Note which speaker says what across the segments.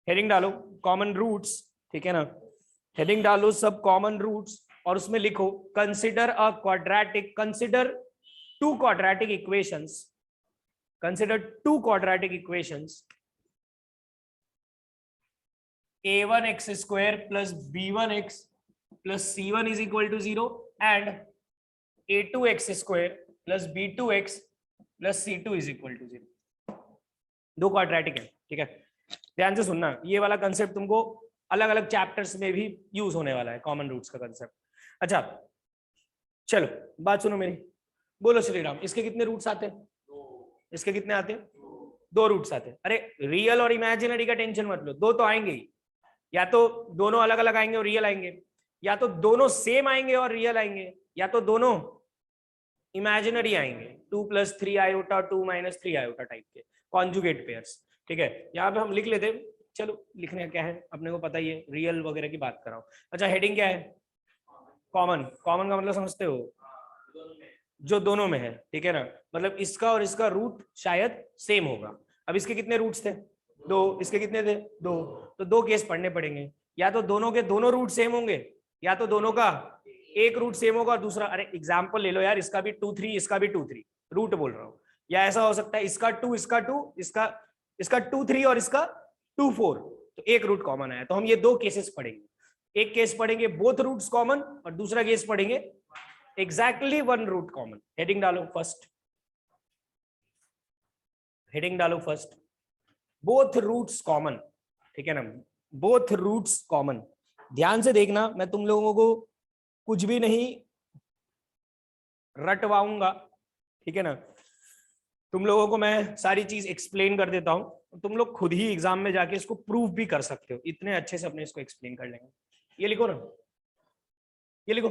Speaker 1: Heading डालो common roots, ठीक है ना, हेडिंग डालो सब कॉमन रूट्स और उसमें लिखो consider a quadratic, consider two quadratic equations, consider two quadratic equations a1x square plus b1x plus c1 is equal to 0 and a2x square plus b2x plus c2 is equal to 0। दो quadratic है, ठीक है, ध्यान से सुनना, ये वाला concept तुमको अलग अलग चैप्टर्स में भी यूज होने वाला है, कॉमन रूट्स का कंसेप्ट। अच्छा चलो बात सुनो मेरी, बोलो श्रीराम, इसके कितने रूट्स आते हैं? इसके कितने आते हैं? दो रूट्स आते हैं। अरे रियल और इमेजिनरी का टेंशन मत लो, दो तो आएंगे ही, या तो दोनों अलग अलग आएंगे और रियल आएंगे, या तो दोनों सेम आएंगे और रियल आएंगे, या तो दोनों इमेजिनरी आएंगे, 2 + 3 आयोटा 2 - 3 आयोटा टाइप के कॉन्जुगेट पेयर्स, ठीक है। यहाँ पे हम लिख लेते, चलो लिखने का क्या है, अपने को पता ही है, रियल वगैरह की बात कर रहा हूँ। अच्छा हेडिंग क्या है? कॉमन, कॉमन का मतलब समझते हो? जो दोनों में है, ठीक है ना, मतलब इसका और इसका रूट शायद सेम होगा। अब इसके कितने रूट्स थे? दो, इसके कितने थे? दो, तो दो केस पढ़ने पड़ेंगे, या तो दोनों के दोनों रूट सेम होंगे, या तो दोनों का एक रूट सेम होगा और दूसरा, अरे एग्जांपल ले लो यार, इसका भी 2 3, इसका भी 2 3, रूट बोल रहा हूँ, या ऐसा हो सकता है इसका 2, इसका 2, इसका 2 3 और इसका 2 4, तो एक रूट कॉमन आया। तो हम ये दो केसेस पढ़ेंगे, एक केस पढ़ेंगे बोथ रूट्स कॉमन और दूसरा केस पढ़ेंगे exactly one root common. Heading डालो फर्स्ट, हेडिंग डालो फर्स्ट, बोथ रूट्स कॉमन, ठीक है ना, बोथ रूट्स कॉमन। ध्यान से देखना, मैं तुम लोगों को कुछ भी नहीं रटवाऊंगा, ठीक है ना, तुम लोगों को मैं सारी चीज एक्सप्लेन कर देता हूं, तुम लोग खुद ही एग्जाम में जाके इसको प्रूफ भी कर सकते हो, इतने अच्छे से अपने इसको एक्सप्लेन कर लेंगे। ये लिखो ना, ये लिखो,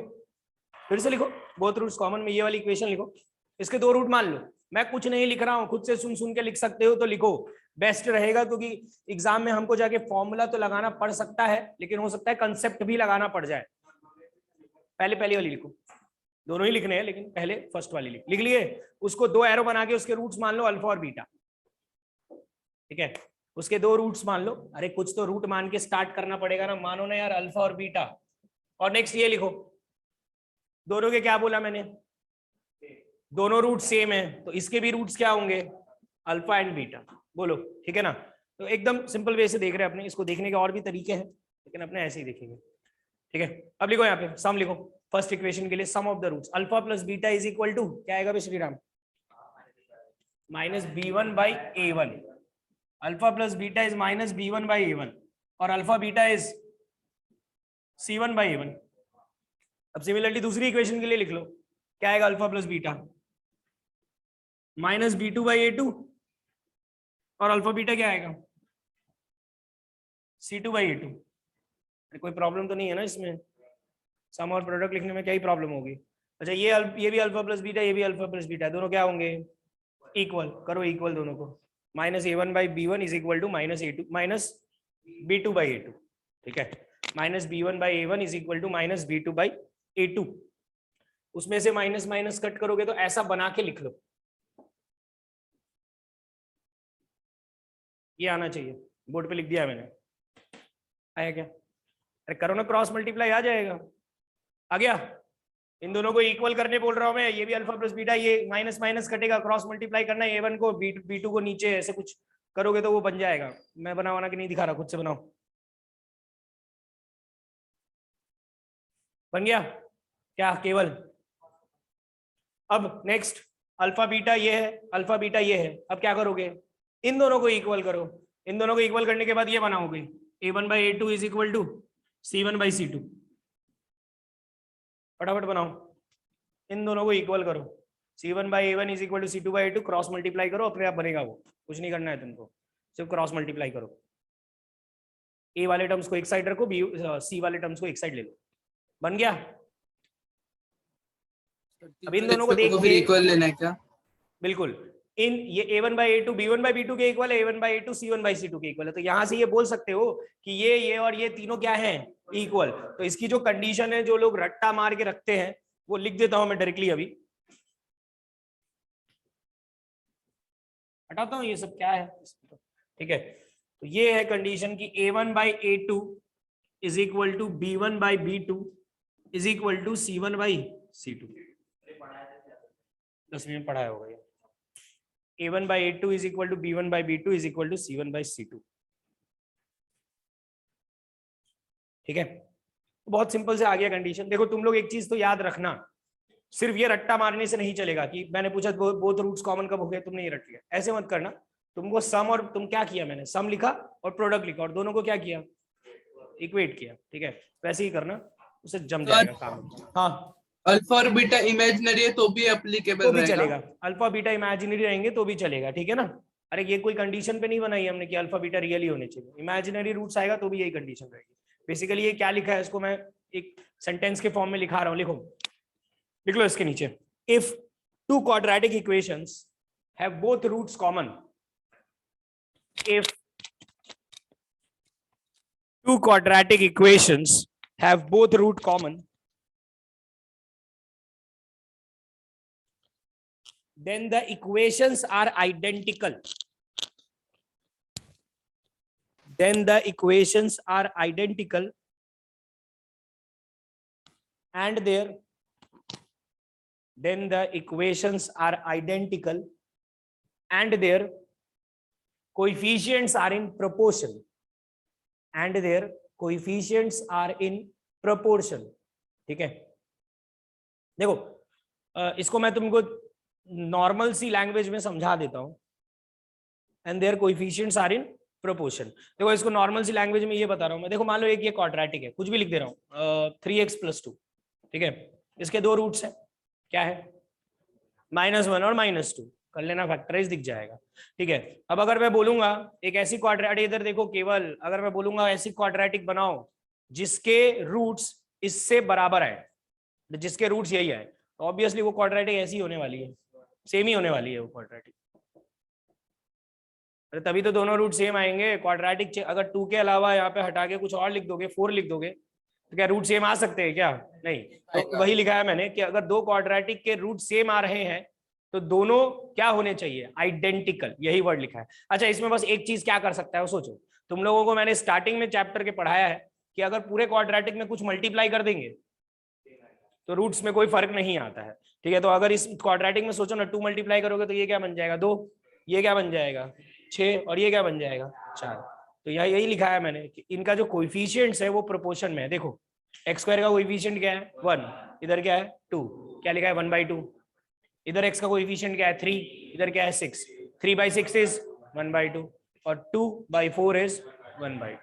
Speaker 1: फिर से लिखो, बोथ रूट्स कॉमन में ये वाली इक्वेशन लिखो, इसके दो रूट मान लो, मैं कुछ नहीं लिख रहा हूं, खुद से सुन सुन के लिख सकते हो तो लिखो, बेस्ट रहेगा, क्योंकि एग्जाम में हमको जाके फॉर्मूला तो लगाना पड़ सकता है, लेकिन हो सकता है कंसेप्ट भी लगाना पड़ जाए। पहले पहली वाली लिखो, दोनों ही लिखने हैं लेकिन पहले फर्स्ट वाली लिख लिए, उसको दो एरो बना के उसके रूट्स मान लो अल्फा और बीटा, ठीक है, उसके दो रूट्स मान लो, अरे कुछ तो रूट मान के स्टार्ट करना पड़ेगा ना, मानो ना यार, अल्फा और बीटा। और नेक्स्ट ये लिखो, दोनों के क्या बोला मैंने, दोनों रूट सेम है, तो इसके भी रूट्स क्या होंगे, अल्फा एंड बीटा, बोलो, ठीक है ना। तो एकदम सिंपल वे से देख रहे हैं अपने, इसको देखने के और भी तरीके हैं, लेकिन अपने ऐसे ही देखेंगे, ठीक है। अब लिखो यहाँ पे सम लिखो, फर्स्ट इक्वेशन के लिए sum of the roots alpha plus beta is equal to क्या आएगा बे श्रीराम, -b1/a1, alpha plus beta is -b1/a1 और अल्फा बीटा इज c1/a1। अब सिमिलरली दूसरी इक्वेशन के लिए लिख लो, क्या आएगा अल्फा प्लस बीटा, -b2/a2 और अल्फा बीटा क्या आएगा, c2/a2। कोई प्रॉब्लम तो नहीं है ना इसमें, सम और प्रोडक्ट लिखने में क्या ही प्रॉब्लम होगी। अच्छा ये भी अल्फा प्लस बीटा, ये भी अल्फा प्लस बीटा, दोनों क्या होंगे, इक्वल, करो इक्वल दोनों को, -a1/b1 is equal to -b2/a2, ठीक है, -b1/a1 is equal to -b2/a2। उसमें से माइनस माइनस कट करोगे तो ऐसा बना के लिख लो, ये आना चाहिए, बोर्ड पे लिख दिया मैंने, आया क्या, अरे करो ना क्रॉस मल्टीप्लाई, आ जाएगा, आ गया। इन दोनों को इक्वल करने बोल रहा हूं मैं, ये भी अल्फा प्लस बीटा, ये माइनस माइनस कटेगा, क्रॉस मल्टीप्लाई करना है, a1 को b2 को नीचे ऐसे कुछ करोगे तो वो बन जाएगा। मैं बना के नहीं दिखा रहा, खुद से बनाओ, बन गया क्या केवल। अब नेक्स्ट अल्फा बीटा ये है, अल्फा बीटा ये है, अब क्या करोगे, इन दोनों को इक्वल करो, इन दोनों को इक्वल करने के बाद ये बनाओगे a1/a2 is equal to c1/c2, फटाफट बनाओ, इन दोनों को इक्वल करो, c1/a1 is equal to c2/a2, cross multiply करो, अपने आप बनेगा वो, कुछ नहीं करना है तुमको, सिर्फ क्रॉस मल्टीप्लाई करो, a वाले टर्म्स को एक साइड रखो, c वाले टर्म्स को एक साइड ले लो, बन गया। अब इन दोनों को देख के
Speaker 2: इक्वल लेना है क्या,
Speaker 1: बिल्कुल, इन ये a1/a2 b1/b2 के इक्वल है, a1/a2 c1/c2 के इक्वल है, तो यहां से ये बोल सकते हो कि ये और ये तीनों क्या है, इक्वल। तो इसकी जो कंडीशन है, जो लोग रट्टा मार के रखते हैं, वो लिख देता हूं मैं डायरेक्टली, अभी हटाता हूं ये सब क्या है, ठीक है। तो ये है कंडीशन की a1/a2 is equal to b1/b2 is equal to c1/c2। 10 minute पढ़ाया होगा ये। a1/a2 is equal to b1/b2 is equal to c1/c2। ठीक है, बहुत सिंपल से आ गया कंडीशन। देखो तुम लोग एक चीज तो याद रखना, सिर्फ ये रट्टा मारने से नहीं चलेगा कि मैंने पूछा बोथ रूट्स कॉमन कब हो गए, तुमने ये रट लिया, ऐसे मत करना। तुमको सम और तुम क्या किया, मैंने सम लिखा और प्रोडक्ट लिखा और दोनों को क्या किया, इक्वेट किया। ठीक है, वैसे ही करना, उसे जम जाएगा काम। हाँ,
Speaker 2: अल्फा और बीटा इमेजिनरी है तो भी
Speaker 1: तो
Speaker 2: एप्लीकेबल
Speaker 1: भी
Speaker 2: रहेगा।
Speaker 1: चलेगा, अल्फा बीटा इमेजिनरी रहेंगे तो भी चलेगा। ठीक है ना, अरे ये कोई कंडीशन पे नहीं बनाई हमने कि अल्फा बीटा रियली होने चाहिए, इमेजिनरी रूट्स आएगा तो भी यही कंडीशन रहेगी। बेसिकली ये क्या लिखा है, इसको मैं एक सेंटेंस के फॉर्म में लिखा रहा हूँ, लिखो, लिख लो इसके नीचे। If two quadratic equations have both roots common, if two quadratic equations have both root common, then the equations are identical. Then the equations are identical and their then the equations are identical and their coefficients are in proportion and their coefficients are in proportion. ठीक है, देखो इसको मैं तुमको normal सी language में समझा देता हूं। And their coefficients are in proportion. देखो इसको नॉर्मल सी लैंग्वेज में ये बता रहा हूं मैं। देखो मान लो एक ये क्वाड्रेटिक है, कुछ भी लिख दे रहा हूं, 3x+2। ठीक है, इसके दो रूट्स हैं, क्या है, -1 और -2, कर लेना, फैक्टराइज दिख जाएगा। ठीक है, अब अगर मैं बोलूंगा एक ऐसी क्वाड्रेटिक, इधर देखो केवल, अगर मैं बोलूंगा ऐसी क्वाड्रेटिक बनाओ जिसके रूट्स इससे बराबर है, जिसके रूट्स यही है, तो ऑब्वियसली वो क्वाड्रेटिक ऐसी होने वाली है, सेम ही होने वाली है वो क्वाड्रेटिक। अरे तभी तो दोनों रूट सेम आएंगे। क्वाड्रेटिक अगर 2 के अलावा यहाँ पे हटा के कुछ और लिख दोगे, 4 लिख दोगे, तो क्या रूट सेम आ सकते हैं क्या, नहीं। तो वही लिखा है मैंने कि अगर दो क्वाड्रेटिक के रूट सेम आ रहे हैं तो दोनों क्या होने चाहिए, आइडेंटिकल, यही वर्ड लिखा है। अच्छा, इसमें बस एक चीज क्या कर सकता है वो सोचो। तुम लोगों को मैंने स्टार्टिंग में चैप्टर के पढ़ाया है कि अगर पूरे क्वाड्रेटिक में कुछ मल्टीप्लाई कर देंगे तो रूट्स में कोई फर्क नहीं आता है। ठीक है, तो अगर इस क्वाड्रेटिक में सोचो ना, 2 मल्टीप्लाई करोगे तो ये क्या बन जाएगा, 2, ये क्या बन जाएगा 6, और ये क्या बन जाएगा 4। तो यही लिखा है मैंने कि इनका जो कोएफिशिएंट्स है वो प्रोपोर्शन में है। देखो x² का कोएफिशिएंट क्या है 1, इधर क्या है 2, क्या लिखा है 1/2। इधर x का कोएफिशिएंट क्या है 3, इधर क्या है 6, 3/6 इज 1/2 और 2/4 इज 1/2।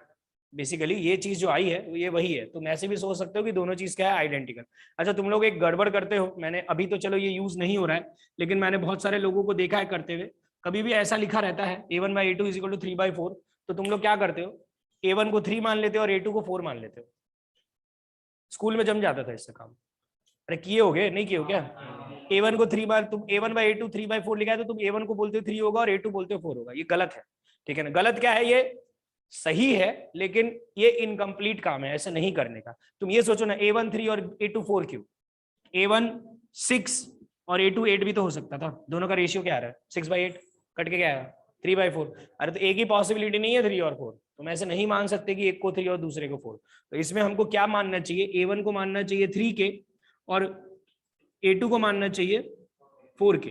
Speaker 1: बेसिकली ये चीज जो आई है ये वही है। तुम ऐसे भी सोच सकते हो कि दोनों चीज क्या है, आइडेंटिकल। अच्छा, तुम लोग एक गड़बड़ करते हो, मैंने अभी तो चलो ये यूज नहीं हो रहा है, लेकिन मैंने बहुत सारे लोगों को देखा है करते हुए। कभी भी ऐसा लिखा रहता है a1/a2 इज इक्वल टू 3/4, तो तुम लोग क्या करते हो, a1 को 3 मान लेते हो और a2 को 4 मान लेते हो। स्कूल में जम जाता था इससे काम। अरे किए हो गए, नहीं किए हो क्या, a1 को 3 बार, तुम a1/a2 3/4 लिखा है तो तुम a1 को बोलते हो 3 होगा और a2 बोलते हो 4 होगा। ये गलत है, ठीक है ना। गलत क्या है, ये सही है लेकिन ये इनकम्प्लीट काम है, ऐसे नहीं करने का। तुम ये सोचो ना, a1 3 और a2 4 क्यों, a1 6 और a2 8 भी तो हो सकता था। दोनों का रेशियो क्या आ रहा है 6/8, कट के क्या आया 3/4। अरे तो एक ही पॉसिबिलिटी नहीं है 3 और 4, तुम ऐसे नहीं मान सकते कि एक को 3 और दूसरे को 4। तो इसमें हमको क्या मानना चाहिए, a1 को मानना चाहिए 3 के और a2 को मानना चाहिए 4 के।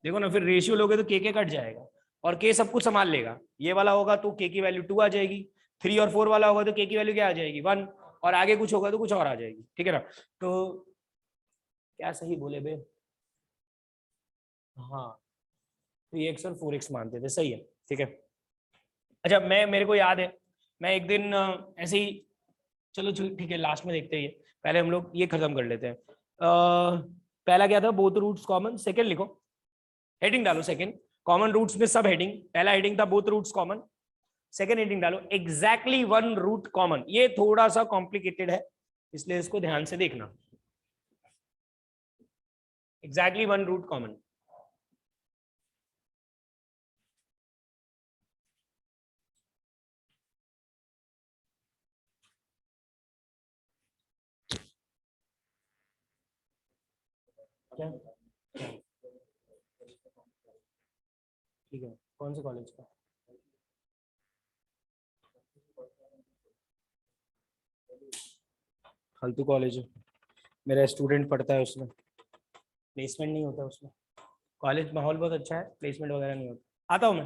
Speaker 1: देखो ना, फिर रेशियो लोगे तो के कट जाएगा और के सब कुछ संभाल लेगा। ये वाला होगा तो के की वैल्यू 2 आ जाएगी, 3 और 4 वाला होगा तो के की वैल्यू क्या आ जाएगी 1, और आगे कुछ होगा तो कुछ और आ जाएगी। ठीक है ना, तो क्या सही बोले बे, हाँ 3x और 4x मानते थे, सही है। ठीक है, अच्छा मेरे को याद है, मैं एक दिन ऐसे ही, चलो ठीक है लास्ट में देखते हैं, पहले हम लोग ये खत्म कर लेते हैं। पहला क्या था, बोथ रूट्स कॉमन। सेकंड लिखो, हेडिंग डालो सेकंड, कॉमन रूट्स में सब हेडिंग। पहला हेडिंग था both roots common, second heading डालो एग्जैक्टली 1 रूट कॉमन। ये थोड़ा सा कॉम्प्लिकेटेड है इसलिए इसको ध्यान से देखना। एग्जैक्टली 1 रूट कॉमन, क्या ठीक है, कौन से कॉलेज का, फालतू कॉलेज है, मेरा स्टूडेंट पढ़ता है उसमें, प्लेसमेंट नहीं होता उसमें। कॉलेज माहौल बहुत अच्छा है, प्लेसमेंट वगैरह नहीं होता। आता हूँ मैं।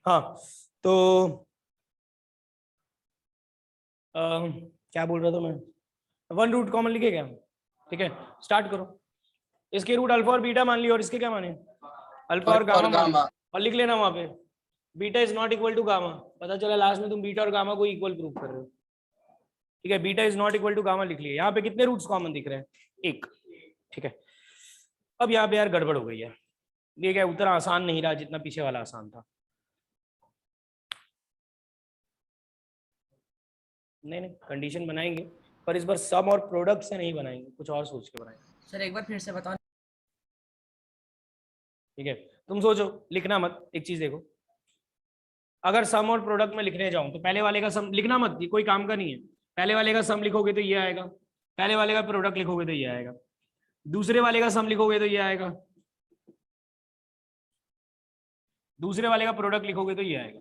Speaker 1: हाँ तो क्या बोल रहा था मैं, वन रूट कॉमन लिखे क्या, ठीक है स्टार्ट करो। इसके रूट अल्फा और बीटा मान लियो और इसके क्या माने, अल्फा और गामा मान लियो। और लिख लेना वहां पे beta is not equal to gamma, पता चला लास्ट में तुम बीटा और गामा को इक्वल प्रूव कर रहे हो, ठीक है। Beta is not equal to gamma लिख लिया। यहाँ पे कितने रूट्स कॉमन दिख रहे हैं, एक, ठीक है। अब यहाँ पे यार गड़बड़ हो गई है, ये क्या उतना आसान नहीं रहा जितना पीछे वाला आसान था। नहीं नहीं कंडीशन बनाएंगे पर इस बार सम और प्रोडक्ट से नहीं बनाएंगे, कुछ और सोच के बनाएंगे।
Speaker 3: सर एक बार फिर से बताओ।
Speaker 1: ठीक है तुम सोचो, लिखना मत। एक चीज देखो, अगर सम और प्रोडक्ट में लिखने जाऊं तो पहले वाले का सम लिखना मत, ये कोई काम का नहीं है। पहले वाले का सम लिखोगे तो ये आएगा, पहले वाले का प्रोडक्ट लिखोगे तो ये आएगा, दूसरे वाले का सम लिखोगे तो ये आएगा, दूसरे वाले का प्रोडक्ट लिखोगे तो ये आएगा,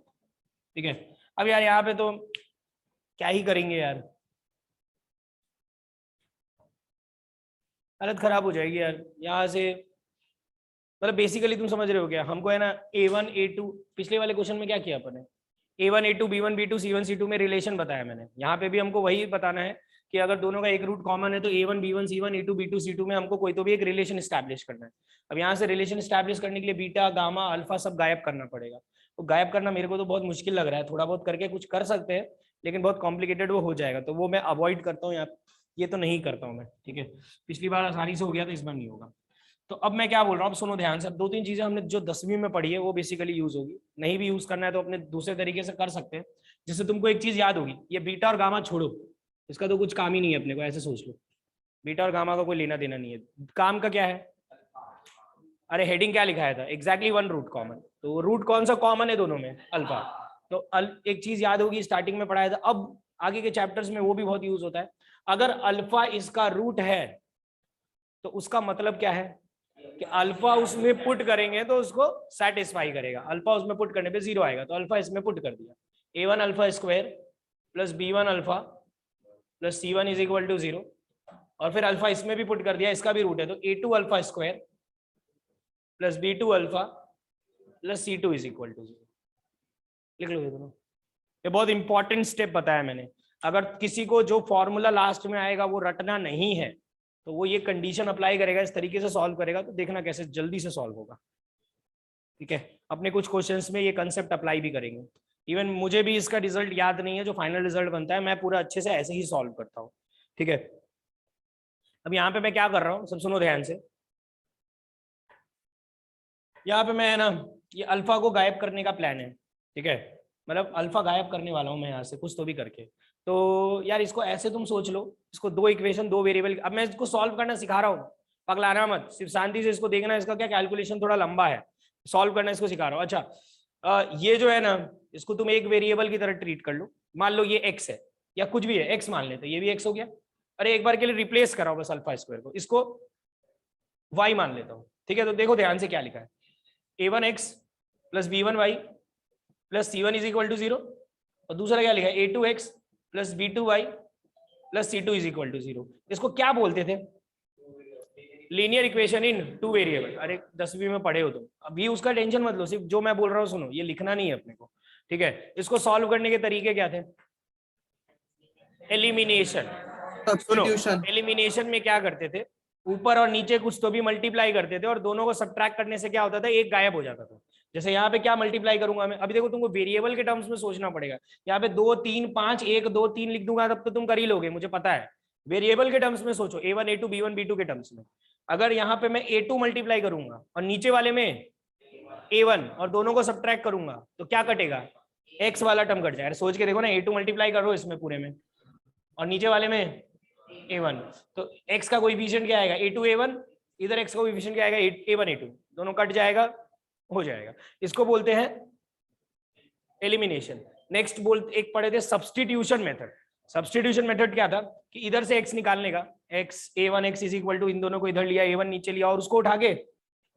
Speaker 1: ठीक है। अब यार यहाँ पे तो क्या ही करेंगे यार, हालत खराब हो जाएगी यार यहाँ से। मतलब बेसिकली तुम समझ रहे हो क्या, हमको है ना A1 A2, पिछले वाले क्वेश्चन में क्या किया अपन ने, A1 A2 B1 B2 C1 C2 में रिलेशन बताया मैंने। यहाँ पे भी हमको वही बताना है कि अगर दोनों का एक रूट कॉमन है तो A1 B1 C1 A2 B2 C2 में हमको कोई तो भी एक रिलेशन स्टैब्लिश करना है। अब यहाँ से रिलेशन स्टैब्लिश करने के लिए बीटा गामा अल्फा सब गायब करना पड़ेगा। तो गायब करना मेरे को तो बहुत मुश्किल लग रहा है, थोड़ा बहुत करके कुछ कर सकते हैं लेकिन बहुत कॉम्प्लिकेटेड वो हो जाएगा, तो वो मैं अवॉइड करता हूँ यार, ये तो नहीं करता हूँ मैं, ठीक है। पिछली बार आसानी से हो गया तो इस बार नहीं होगा। तो अब मैं क्या बोल रहा हूँ, अब सुनो ध्यान से। अब 2-3 चीजें हमने जो 10वीं में पढ़ी है वो बेसिकली यूज होगी, नहीं भी यूज करना है तो अपने दूसरे तरीके से कर सकते हैं। जिससे तुमको एक चीज याद होगी, ये बीटा और गामा छोड़ो, इसका तो कुछ काम ही नहीं है अपने को, ऐसे सोच लो। बीटा और गामा का कोई लेना देना नहीं है, काम का क्या है। अरे हेडिंग क्या लिखाया था, एग्जैक्टली वन रूट कॉमन। तो रूट कौन सा कॉमन है दोनों में, अल्फा। तो एक चीज याद होगी, स्टार्टिंग में पढ़ाया था, अब आगे के चैप्टर्स में वो भी बहुत यूज होता है। अगर अल्फा इसका रूट है तो उसका मतलब क्या है कि अल्फा उसमें पुट करेंगे तो उसको सेटिस्फाई करेगा। अल्फा उसमें पुट करने पे 0 आएगा, तो अल्फा इसमें पुट कर दिया, A1 alpha square plus B1 alpha plus C1 is equal to 0। और फिर अल्फा इसमें भी पुट कर दिया, इसका भी रूट है, तो A2 alpha square plus B2 alpha plus C2 is equal to 0। लिख लो ये दोनों। ये बहुत इंपॉर्टेंट स्टेप बताया मैंने। अगर किसी को जो फॉर्मूला लास्ट में आएगा वो रटना नहीं है तो वो ये कंडीशन अप्लाई करेगा, इस तरीके से सॉल्व करेगा, तो देखना कैसे जल्दी से सॉल्व होगा, ठीक है। अपने कुछ क्वेश्चंस में ये कंसेप्ट अप्लाई भी करेंगे। इवन मुझे भी इसका रिजल्ट याद नहीं है, जो फाइनल रिजल्ट बनता है मैं पूरा अच्छे से ऐसे ही सॉल्व करता हूँ, ठीक है। अब यहाँ पे मैं क्या कर रहा हूँ, सब सुनो ध्यान से। यहाँ पे मैं है ना ये अल्फा को गायब करने का प्लान है, ठीक है। मतलब अल्फा गायब करने वाला हूँ मैं यहाँ से कुछ तो भी करके। तो यार इसको ऐसे तुम सोच लो, इसको 2 इक्वेशन 2 वेरिएबल, अब मैं इसको सॉल्व करना सिखा रहा हूँ, पगलाना मत, सिर्फ शांति से इसको देखना। इसका क्या कैलकुलेशन थोड़ा लंबा है, सॉल्व करना इसको सिखा रहा हूँ। अच्छा ये जो है ना इसको तुम एक वेरिएबल की तरह ट्रीट कर लो। मान लो ये एक्स है या कुछ भी है, एक्स मान लेते, ये भी एक्स हो गया। अरे एक बार के लिए रिप्लेस कराओ बस अल्फा स्क्वायर को, इसको वाई मान लेता हूँ, ठीक है। तो देखो ध्यान से क्या लिखा है, A1x plus B1y plus C1 is equal to 0। और दूसरा क्या लिखा है, A2x plus B2y plus C2 is equal to 0। इसको क्या बोलते थे, लीनियर इक्वेशन इन 2 वेरिएबल। अरे 10वीं में पढ़े हो तुम, अभी उसका टेंशन मत लो, सिर्फ जो मैं बोल रहा हूँ सुनो, ये लिखना नहीं है अपने को, ठीक है। इसको सॉल्व करने के तरीके क्या थे, एलिमिनेशन। सुनो एलिमिनेशन में क्या करते थे, ऊपर और नीचे कुछ तो भी मल्टीप्लाई करते थे और दोनों को सब्ट्रैक्ट करने से क्या होता था, एक गायब हो जाता था। जैसे यहाँ पे क्या मल्टीप्लाई करूंगा मैं, अभी देखो तुमको वेरिएबल के टर्म्स में सोचना पड़ेगा। यहाँ पे 2 3 5 1 2 3 लिख दूंगा तब तो तुम कर ही लोगे, मुझे पता है। वेरिएबल के टर्म्स में सोचो, A1 A2 B1 B2 के टर्म्स में। अगर यहाँ पे मैं A2 मल्टीप्लाई करूंगा और नीचे वाले में A1 और दोनों को सब्ट्रैक्ट करूंगा तो क्या कटेगा, x वाला टर्म कट जाएगा। सोच के देखो ना, A2 मल्टीप्लाई करो इसमें पूरे में और नीचे वाले में A1, तो x का कोएफिशिएंट क्या आएगा, A2 A1, इधर x का कोएफिशिएंट क्या आएगा, A1 A2, दोनों कट जाएगा, हो जाएगा। इसको बोलते हैं एलिमिनेशन। नेक्स्ट एक पढ़े थे सब्स्टिट्यूशन मेथड। सब्स्टिट्यूशन मेथड क्या था कि इधर से x निकालने का, x A1x is equal to, इन दोनों को इधर लिया, A1 नीचे लिया और उसको उठा के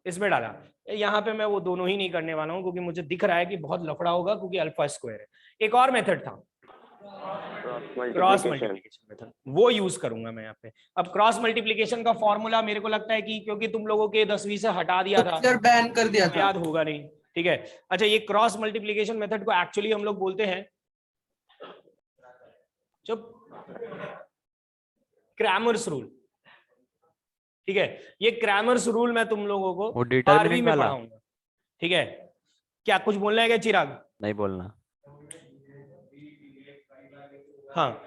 Speaker 1: इसमें डाला। यहाँ पे मैं वो दोनों ही नहीं करने वाला हूँ क्योंकि मुझे दिख रहा है कि बहुत लफड़ा होगा, क्योंकि अल्फा स्क्वायर है। एक और मेथड था क्रॉस मल्टीप्लीकेशन मेथड, वो यूज करूंगा मैं यहाँ पे। अब क्रॉस मल्टीप्लीकेशन का फॉर्मूला मेरे को लगता है कि क्योंकि तुम लोगों के 10वीं से हटा दिया था,
Speaker 2: सर बैन कर दिया था।
Speaker 1: याद होगा नहीं, ठीक है। अच्छा, ये क्रॉस मल्टीप्लीकेशन मेथड को एक्चुअली हम लोग बोलते हैं, चुप, क्रैमर्स रूल, ठीक है। ये क्रैमर्स रूल मैं तुम लोगों को
Speaker 3: वो
Speaker 1: 12वीं
Speaker 3: डिटर्मिनेंट
Speaker 1: में
Speaker 3: वाला
Speaker 1: पढ़ाऊंगा, ठीक है। क्या कुछ बोलना है क्या चिराग?
Speaker 3: नहीं बोलना।
Speaker 1: हाँ,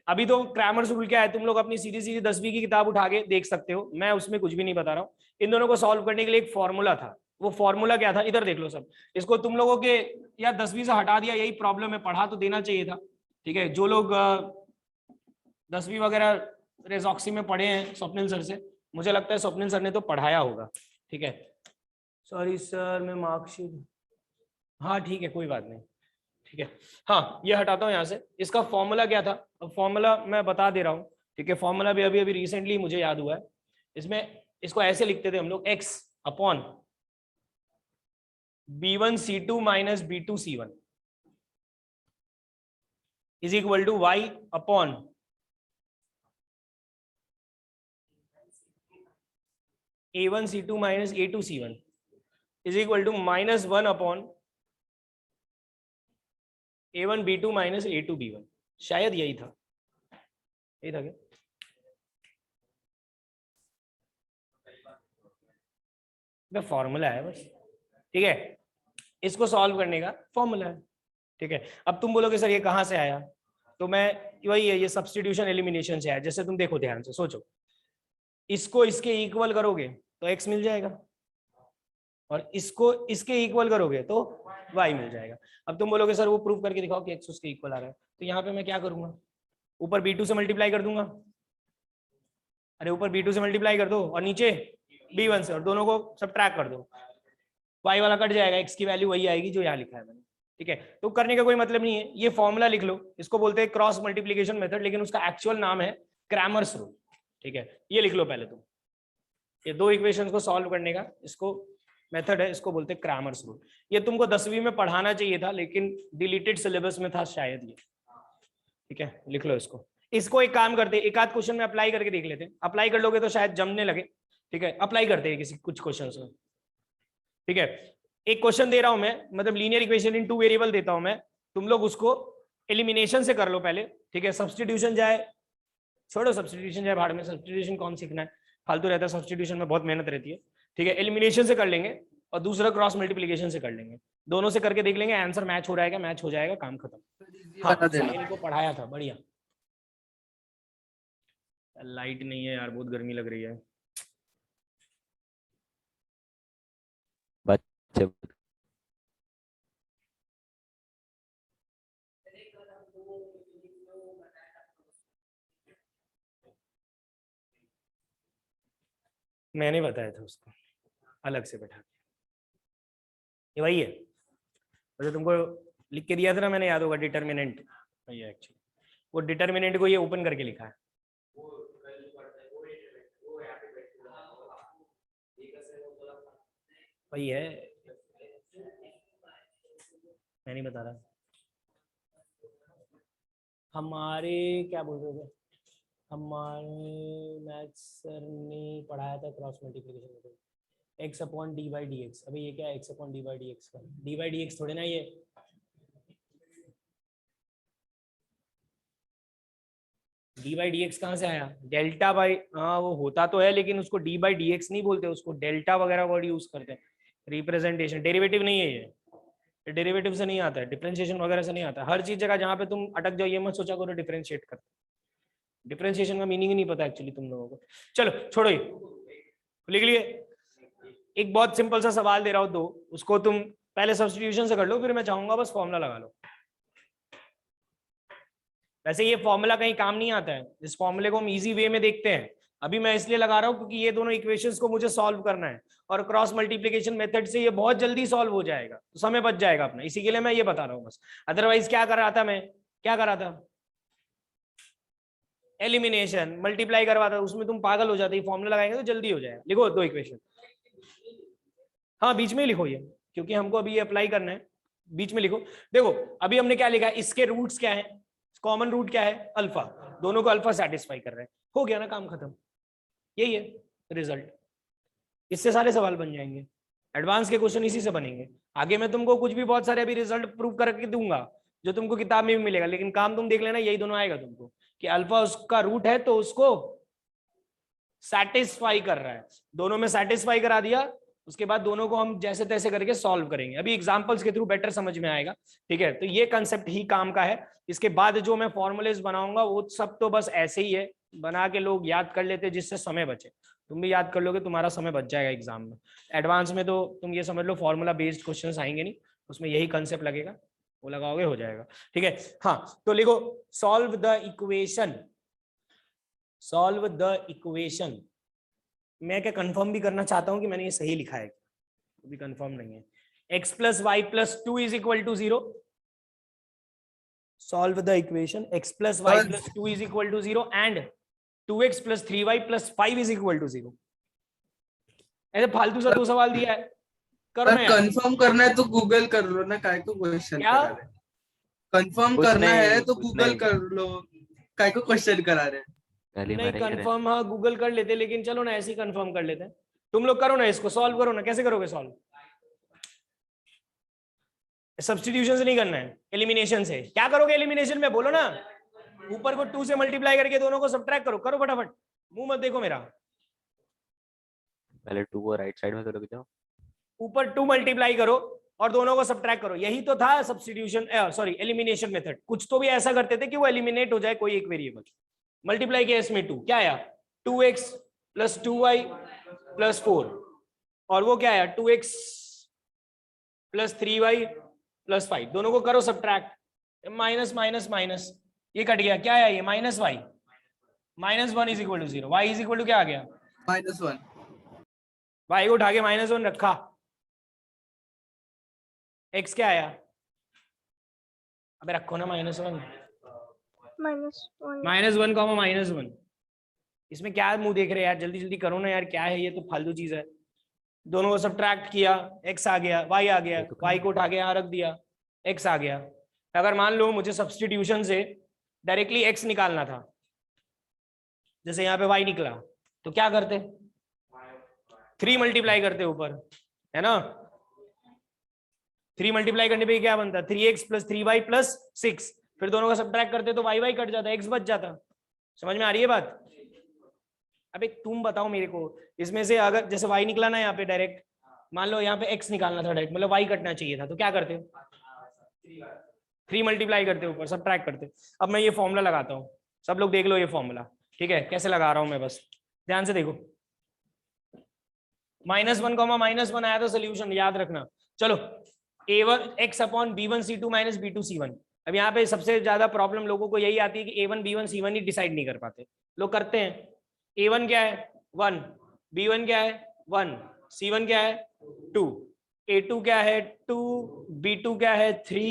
Speaker 1: अभी तो क्रैमर्स रूल क्या है, तुम लोग अपनी सीधी सीधी 10वीं की किताब उठा के देख सकते हो, मैं उसमें कुछ भी नहीं बता रहा हूँ। इन दोनों को सॉल्व करने के लिए एक फॉर्मूला था, वो फॉर्मूला क्या था, इधर देख लो सब। इसको तुम लोगों के या 10वीं से हटा दिया, यही प्रॉब्लम है, पढ़ा तो देना चाहिए था, ठीक है। जो लोग 10वीं वगैरह रेजॉक्सी में पढ़े हैं स्वप्निल सर से, मुझे लगता है स्वप्निल सर ने तो पढ़ाया होगा, ठीक है। सॉरी सर, मैं मार्कशीट, हाँ ठीक है कोई बात नहीं, ठीक है। हाँ, ये हटाता हूँ यहाँ से। इसका फॉर्मूला क्या था, अब फॉर्मूला मैं बता दे रहा हूँ, ठीक है। फॉर्मूला भी अभी अभी रिसेंटली मुझे याद हुआ है। इसमें इसको ऐसे लिखते थे हम लोग, x upon b1c2 minus b2c1 is equal to y upon a1c2 minus a2c1 is equal to -1 upon a1b2 minus a2b1। शायद यही था, यही था क्या? फॉर्मूला है बस, ठीक है। इसको सॉल्व करने का फॉर्मूला है, ठीक है। अब तुम बोलोगे सर ये कहाँ से आया, तो मैं वही है, ये सब्स्टिट्यूशन एलिमिनेशन से आया। जैसे तुम देखो, ध्यान से सोचो, इसको इसके इक्वल करोगे तो x मिल जाएगा, और इसको इसके इक्वल करोगे तो y मिल जाएगा। अब तुम बोलोगे सर वो प्रूव करके दिखाओ कि x उसके इक्वल आ रहा है, तो यहाँ पे मैं क्या करूंगा, ऊपर b2 से मल्टीप्लाई कर दूंगा, अरे ऊपर b2 से मल्टीप्लाई कर दो और नीचे b1 से, और दोनों को सब्ट्रैक्ट कर दो, y वाला कट जाएगा, x की वैल्यू वही आएगी जो यहाँ लिखा है मैंने, ठीक है। तो करने का कोई मतलब नहीं है, ये फॉर्मूला लिख लो, इसको बोलते हैं क्रॉस मल्टीप्लीकेशन मेथड, लेकिन उसका एक्चुअल नाम है क्रैमर्स रूल, ठीक है। ये लिख लो पहले तुम, ये दो इक्वेशंस को सॉल्व करने का इसको मेथड है, इसको बोलते हैं क्रैमर्स रूल। ये तुमको 10वीं में पढ़ाना चाहिए था, लेकिन डिलीटेड सिलेबस में था शायद ये, ठीक है। लिख लो इसको। इसको एक काम करते, एक आध क्वेश्चन में अप्लाई करके देख लेते, अप्लाई कर लोगे तो शायद जमने लगे, ठीक है। अप्लाई करते हैं किसी कुछ क्वेश्चन में, ठीक है। एक क्वेश्चन दे रहा हूं मैं, मतलब लीनियर इक्वेशन इन 2 वेरिएबल देता हूं मैं, तुम लोग उसको एलिमिनेशन से कर लो पहले, ठीक है। सब्स्टिट्यूशन जाए, छोड़ो सब्स्टिट्यूशन जाए भाड़ में, सब्स्टिट्यूशन कौन सीखना है, फालतू रहता है सब्स्टिट्यूशन में, बहुत मेहनत रहती है, ठीक है। एलिमिनेशन से कर लेंगे और दूसरा क्रॉस मल्टीप्लीकेशन से कर लेंगे, दोनों से करके देख लेंगे, आंसर मैच हो रहा है क्या, मैच हो जाएगा, काम खत्म। हाँ, साहिल को पढ़ाया था, बढ़िया। लाइट नहीं है यार, बहुत गर्मी लग रही है।
Speaker 3: बच्चे
Speaker 1: मैंने बताया था उसको अलग से बैठा के, ये वही है जो तुमको लिख के दिया था ना मैंने, याद होगा, डिटर्मिनेंट वही है एक्चुअली। वो डिटर्मिनेंट को ये ओपन करके लिखा है, वही है, मैं नहीं बता रहा। हमारे क्या बोल रहे थे, हमारे मैथ्स सर ने पढ़ाया था cross multiplication, x upon D by D x. अभी ये क्या है, x upon D by D x का, डी बाई डी एक्स थोड़े ना ये, डी बाई डी एक्स कहाँ से आया, डेल्टा बाई, हाँ वो होता तो है, लेकिन उसको डी बाई डी एक्स नहीं बोलते, उसको डेल्टा वगैरह वर्ड यूज करते हैं, रिप्रेजेंटेशन। डेरिवेटिव नहीं है ये, डेरिवेटिव से नहीं आता है, डिफरेंशिएशन वगैरह से नहीं आता है। हर चीज जगह जहाँ पे तुम अटक जाओ, ये मत सोचा करो डिफरेंशिएट कर, डिफरेंशिएशन का मीनिंग ही नहीं पता एक्चुअली तुम लोगों को। चलो छोड़ो, ये लिख लिए। एक बहुत सिंपल सा सवाल दे रहा हूं, दो, उसको तुम पहले सब्स्टिट्यूशन से कर लो, फिर मैं चाहूंगा बस फॉर्मूला लगा लो। वैसे ये फॉर्मूला कहीं काम नहीं आता है, इस फॉर्मूले को हम इजी वे में देखते हैं। अभी मैं इसलिए लगा रहा हूं क्योंकि ये दोनों इक्वेशंस को मुझे सॉल्व करना है, और क्रॉस मल्टीप्लिकेशन मेथड से ये बहुत जल्दी सॉल्व हो जाएगा, तो समय बच जाएगा अपना, इसी के लिए मैं ये बता रहा हूँ बस। अदरवाइज क्या कर रहा था मैं, क्या कर रहा था, एलिमिनेशन, मल्टीप्लाई करवाता, उसमें तुम पागल हो जाते, फॉर्मूला लगाएंगे तो जल्दी हो जाएगा। लिखो दो इक्वेशन, हाँ बीच में ही लिखो ये, क्योंकि हमको अभी ये अप्लाई करना है, बीच में लिखो। देखो अभी हमने क्या लिखा है, इसके रूट्स क्या है, कॉमन रूट क्या है अल्फा, दोनों को अल्फा सेटिस्फाई कर रहे हैं, हो गया ना काम खत्म, यही है रिजल्ट। इससे सारे सवाल बन जाएंगे, एडवांस के क्वेश्चन इसी से बनेंगे। आगे मैं तुमको कुछ भी बहुत सारे अभी रिजल्ट प्रूव करके दूंगा जो तुमको किताब में भी मिलेगा, लेकिन काम तुम देख लेना, यही दोनों आएगा तुमको कि अल्फा उसका रूट है तो उसको सेटिस्फाई कर रहा है, दोनों में सेटिस्फाई करा दिया, उसके बाद दोनों को हम जैसे तैसे करके सॉल्व करेंगे, अभी एग्जांपल्स के थ्रू बेटर समझ में आएगा। ठीक है, तो ये कंसेप्ट ही काम का है। इसके बाद जो मैं फॉर्मूलेज बनाऊंगा वो सब तो बस ऐसे ही है, बना के लोग याद कर लेते जिससे समय बचे, तुम भी याद कर लोगे, तुम्हारा समय बच जाएगा एग्जाम में। एडवांस में तो तुम ये समझ लो फॉर्मूला बेस्ड क्वेश्चन आएंगे नहीं, उसमें यही कंसेप्ट लगेगा, वो लगाओगे हो जाएगा। ठीक है, हाँ तो लिखो solve the equation, solve the equation. मैं क्या कंफर्म भी करना चाहता हूं कि मैंने ये सही लिखा है, अभी कंफर्म नहीं है। x plus y plus 2 is equal to 0, solve the equation x plus y plus 2 is equal to 0 and 2x plus 3y plus 5 is equal to 0। ऐसे फालतू सा 2 सवाल दिया है, करो ना यार।
Speaker 2: कंफर्म करना है तो गूगल कर लो ना, काय को क्वेश्चन
Speaker 1: क्या
Speaker 2: करा रहे। कंफर्म
Speaker 3: कुछ
Speaker 2: करना
Speaker 3: नहीं,
Speaker 2: है तो
Speaker 3: कुछ
Speaker 2: गूगल
Speaker 3: नहीं।
Speaker 2: कर लो, काय को क्वेश्चन करा रहे।
Speaker 3: गाली
Speaker 1: नहीं
Speaker 3: मारेंगे रे।
Speaker 1: कंफर्म हाँ गूगल कर लेते, लेकिन चलो ना ऐसे ही कंफर्म कर लेते हैं। तुम लोग करो ना, इसको सॉल्व करो ना, कैसे करोगे सॉल्व? सब्स्टिट्यूशन से नहीं करना है, एलिमिनेशन से। क्या करोगे एलिमिनेशन में, बोलो ना। ऊपर को 2 से मल्टीप्लाई करके दोनों को सब्ट्रैक्ट करो, करो फटाफट, मुंह मत देखो मेरा।
Speaker 3: पहले 2 को राइट साइड में करोगे तो
Speaker 1: ऊपर 2 मल्टीप्लाई करो और दोनों को सब्ट्रैक्ट करो, यही तो था सब्स्टिट्यूशन, सॉरी एलिमिनेशन मेथड। कुछ तो भी ऐसा करते थे कि वो एलिमिनेट हो जाए कोई एक वेरिएबल। मल्टीप्लाई किया इसमें 2, क्या आया 2x प्लस 2y प्लस 4, और वो क्या आया 2x प्लस 3y प्लस 5, दोनों को करो सब्ट्रैक्ट, माइनस माइनस माइनस, ये कट गया, क्या आया ये minus y, minus 1 is equal to 0, y is equal to क्या आ गया
Speaker 2: -1।
Speaker 1: y को उठा के -1 रखा, x क्या आया, अबे रखो ना -1, -1 कॉमा -1। इसमें क्या मुंह देख रहे हैं यार, जल्दी जल्दी करो ना यार, क्या है ये तो फालतू चीज है। दोनों को सब्ट्रैक्ट किया, x आ गया, y आ गया, y को उठा के यहाँ रख दिया, x आ गया। अगर मान लो मुझे सब्स्टिट्यूशन से डायरेक्टली x निकालना था, जैसे यहाँ पे y निकला, तो क्या करते 3 मल्टीप्लाई करते ऊपर, है ना। 3 मल्टीप्लाई करने पे क्या बनता 3x प्लस 3y प्लस 6, फिर दोनों का सब्ट्रैक्ट करते तो y कट जाता, x बच जाता। समझ में आ रही है बात? अबे तुम बताओ मेरे को, इसमें से अगर जैसे y निकला ना यहाँ पे डायरेक्ट, मान लो यहाँ पे x निकालना था डायरेक्ट, मतलब y कटना चाहिए था, तो क्या करते 3 मल्टीप्लाई करते ऊपर सब्ट्रैक्ट करते। अब मैं ये फॉर्मूला लगाता हूँ, सब लोग देख लो ये फॉर्मूला, ठीक है कैसे लगा रहा हूँ मैं, बस ध्यान से देखो। -1 कॉमा -1 आया था सोल्यूशन, याद रखना। चलो a1 x upon b1 c2 minus b2 c1। अब यहाँ पे सबसे ज्यादा प्रॉब्लम लोगों को यही आती है कि a1 b1 c1 ही डिसाइड नहीं कर पाते लोग। करते हैं, a1 क्या है 1, b1 क्या है 1, c1 क्या है 2, a2 क्या है 2, b2 क्या है 3,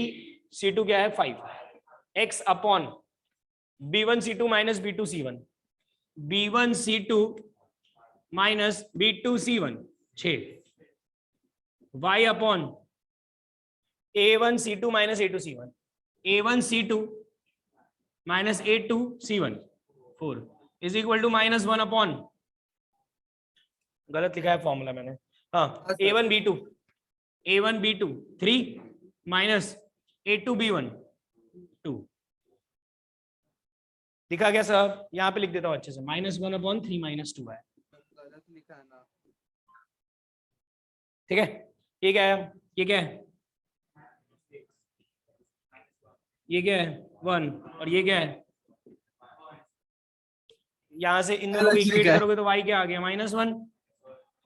Speaker 1: c2 क्या है 5। x upon b1 c2 minus b2 c1, b1 c2 minus b2 c1 6, y upon a1 c2 minus a2 c1, a1 c2 minus a2 c1 4 is equal to -1 upon, गलत लिखा है formula मैंने, हाँ a1 b2 3 minus a2 b1 2। दिखा क्या sir? यहाँ पे लिख देता हूँ अच्छे से, -1 अपॉन 3 माइनस 2 है,
Speaker 2: गलत लिखा है ना।
Speaker 1: ठीक है। ये क्या है, ये क्या है, ये क्या है 1, और ये क्या है, यहां से इन दोनों को इक्वेट करोगे तो y क्या आ गया -1,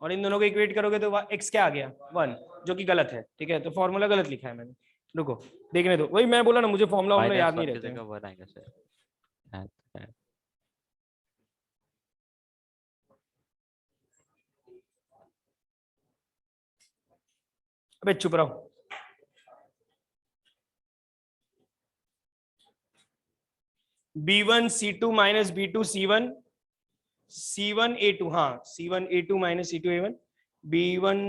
Speaker 1: और इन दोनों को इक्वेट करोगे तो x क्या आ गया 1, जो कि गलत है। ठीक है, तो फॉर्मूला गलत लिखा है मैंने, रुको देखने दो। वही मैं बोला ना, मुझे फॉर्मूला याद नहीं रहते हैं।
Speaker 3: 1 आएगा सर।
Speaker 1: अबे चुप रहो। b1 c2 minus b2 c1, c1 a2, हाँ c1 a2 minus c2 a1, b1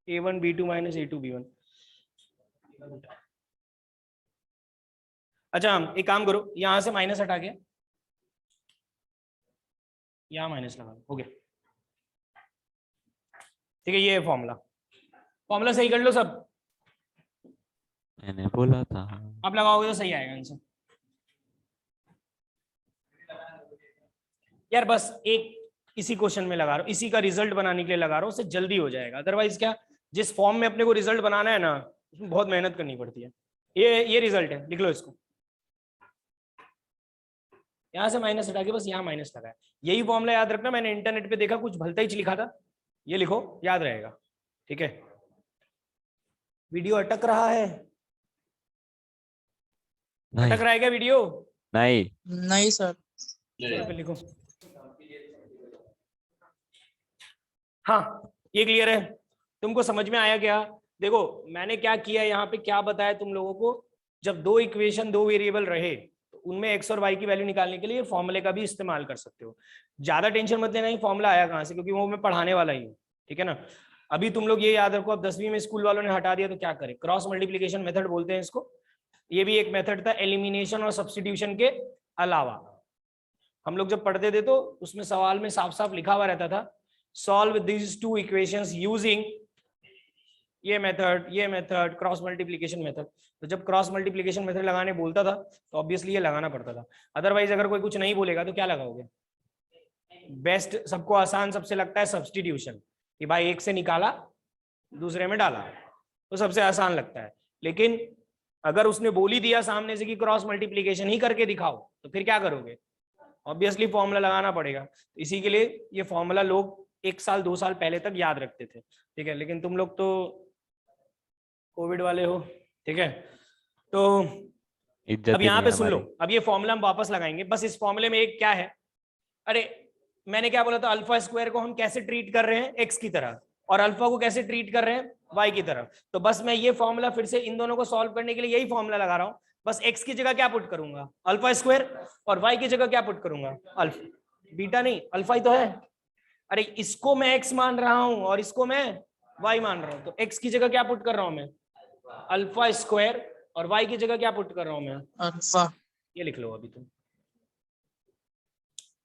Speaker 1: A1 B2 minus A2 B1। अच्छा एक काम करो, यहां से माइनस हटा के यहां माइनस लगा, हो गया। ठीक है, ये है फॉर्मूला। फॉर्मूला सही कर लो सब,
Speaker 3: मैंने बोला था।
Speaker 1: आप लगाओगे तो सही आएगा आंसर। यार बस एक इसी क्वेश्चन में लगा रहा हूँ, इसी का रिजल्ट बनाने के लिए लगा रहा हूँ, उससे जल्दी हो जाएगा। अदरवाइज क्या, जिस फॉर्म में अपने को रिजल्ट बनाना है ना, उसमें बहुत मेहनत करनी पड़ती है। ये रिजल्ट है, लिख लो इसको। यहां से माइनस हटा के बस यहाँ माइनस लगा है। यही फॉर्मूला याद रखना, मैंने इंटरनेट पे देखा, कुछ भलता ही लिखा था, ये लिखो, याद रहेगा। ठीक है, वीडियो अटक रहा है,
Speaker 3: नहीं
Speaker 1: अटक रहा है क्या वीडियो?
Speaker 3: नहीं।
Speaker 4: नहीं सर।
Speaker 1: चलो फिर लिखो। हाँ ये क्लियर है, तुमको समझ में आया क्या? देखो मैंने क्या किया यहाँ पे, क्या बताया तुम लोगों को, जब दो इक्वेशन दो वेरिएबल रहे तो उनमें एक्स और वाई की वैल्यू निकालने के लिए फॉर्मूले का भी इस्तेमाल कर सकते हो। ज्यादा टेंशन मत लेना, फॉर्मूला आया कहाँ से, क्योंकि वो मैं पढ़ाने वाला ही हूँ। ठीक है ना, अभी तुम लोग ये याद रखो, अब 10वीं में स्कूल वालों ने हटा दिया तो क्या करें, क्रॉस मल्टीप्लीकेशन मेथड बोलते हैं इसको। ये भी एक मेथड था एलिमिनेशन और सब्स्टिट्यूशन के अलावा। हम लोग जब पढ़ते थे तो उसमें सवाल में साफ साफ लिखा हुआ रहता था, solve these two equations using ये मेथड क्रॉस मल्टीप्लिकेशन मेथड। तो जब क्रॉस मल्टीप्लिकेशन मेथड लगाने बोलता था तो ऑब्वियसली ये लगाना पड़ता था। अदरवाइज अगर कोई कुछ नहीं बोलेगा तो क्या लगाओगे? बेस्ट सबको आसान सबसे लगता है सब्स्टिट्यूशन, कि भाई एक से निकाला दूसरे में डाला, तो सबसे आसान लगता है। लेकिन अगर उसने बोल ही दिया सामने से कि क्रॉस मल्टीप्लिकेशन ही करके दिखाओ, तो फिर क्या करोगे? ऑब्वियसली फॉर्मूला लगाना पड़ेगा। इसी के लिए ये फॉर्मूला लोग 1 साल 2 साल पहले तक याद रखते थे। ठीक है, लेकिन तुम लोग तो कोविड वाले हो। ठीक है, तो
Speaker 3: इज्जत
Speaker 1: अब
Speaker 3: ही
Speaker 1: यहाँ
Speaker 3: नहीं
Speaker 1: पे
Speaker 3: है
Speaker 1: सुन लो,
Speaker 3: हमारी।
Speaker 1: अब ये फॉर्मूला हम वापस लगाएंगे। बस इस फॉर्मूले में एक क्या है, अरे मैंने क्या बोला था, अल्फा स्क्वायर को हम कैसे ट्रीट कर रहे हैं, एक्स की तरह, और अल्फा को कैसे ट्रीट कर रहे हैं, वाई की तरह। तो बस मैं ये फॉर्मूला फिर से इन दोनों को सॉल्व करने के लिए यही फॉर्मूला लगा रहा हूँ। बस एक्स की जगह क्या पुट करूंगा, अल्फा स्क्वायर, और वाई की जगह क्या पुट करूंगा, अल्फा। बीटा नहीं, अल्फा ही तो है। अरे इसको मैं एक्स मान रहा हूं और इसको मैं वाई मान रहा हूं, तो एक्स की जगह क्या पुट कर रहा हूं मैं, अल्फा स्क्वायर, और वाई की जगह क्या पुट कर रहा हूं मैं,
Speaker 4: अल्फा।
Speaker 1: ये लिख लो अभी तुम।